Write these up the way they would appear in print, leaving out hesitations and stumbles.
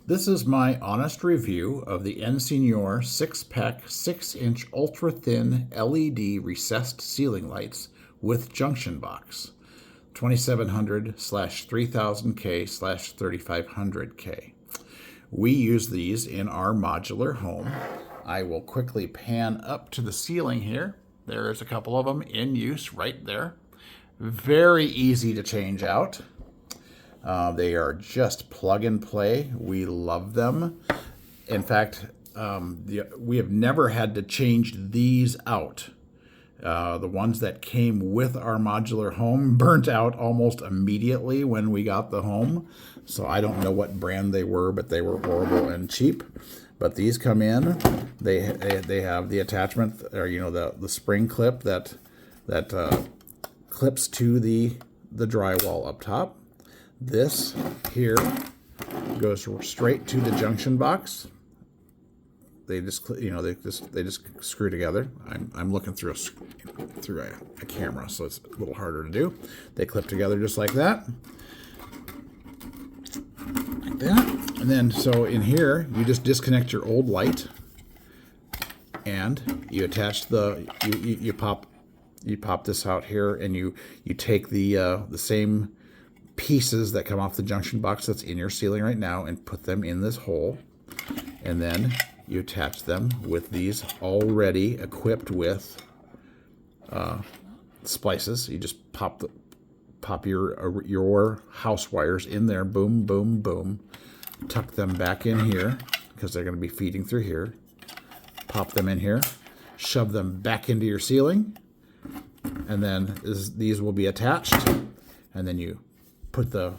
This is my honest review of the Ensenior 6-pack 6-inch ultra-thin LED recessed ceiling lights with junction box, 2700/3000K/3500K. We use these in our modular home. I will quickly pan up to the ceiling here. There's a couple of them in use right there. Very easy to change out. They are just plug and play. We love them. In fact, we have never had to change these out. The ones that came with our modular home burnt out almost immediately when we got the home. So I don't know what brand they were, but they were horrible and cheap. But these come in. They have the attachment, or the spring clip that clips to the drywall up top. This here goes straight to the junction box. They just they just screw together. I'm looking through a camera, so it's a little harder to do. They clip together just like that. Like that. And then so in here you just disconnect your old light and you attach you pop this out here, and you take the same pieces that come off the junction box that's in your ceiling right now and put them in this hole, and then you attach them with these already equipped with splices. You just pop your house wires in there, boom, boom, boom. Tuck them back in here because they're going to be feeding through here. Pop them in here, shove them back into your ceiling, and then these will be attached, and then you put the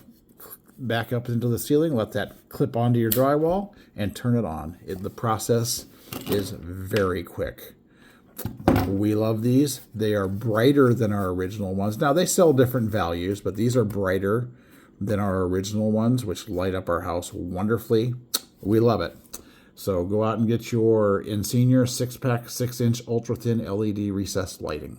back up into the ceiling, let that clip onto your drywall, and turn it on. The process is very quick. We love these. They are brighter than our original ones. Now, they sell different values, but these are brighter than our original ones, which light up our house wonderfully. We love it. So go out and get your Ensenior 6-pack 6-inch ultra-thin LED recessed lighting.